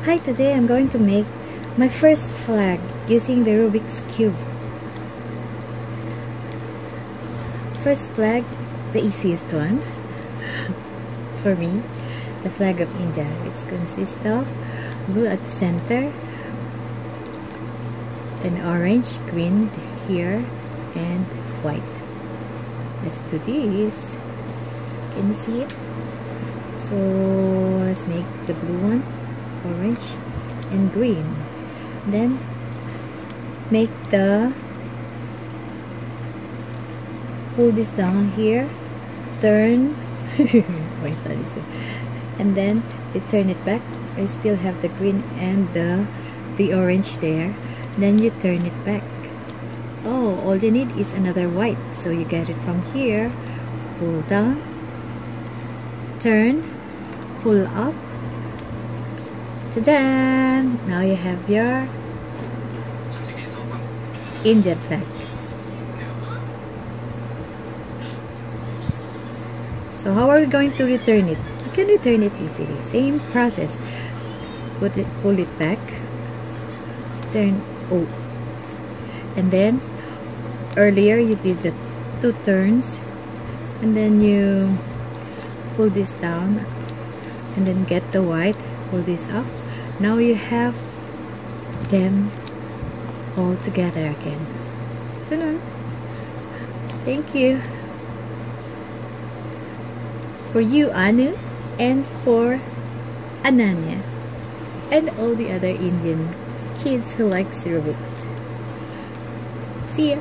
Hi, today I'm going to make my first flag using the Rubik's Cube. First flag, the easiest one for me, the flag of India. It consists of blue at the center, and orange, green here, and white. Let's do this. Can you see it? So let's make the blue one, orange and green. Then make pull this down here, turn my son is and then you turn it back. I still have the green and the orange there. Then you turn it back. Oh, all you need is another white, so you get it from here, pull down, turn, pull up. Ta-da! Now you have your Indian flag. So how are we going to return it? You can return it easily. Same process. Pull it back, turn, oh, and then earlier you did the 2 turns, and then you pull this down, and then get the white, pull this up. Now you have them all together again. Thank you for you, Anu, and for Ananya, and all the other Indian kids who like Rubik's. See ya!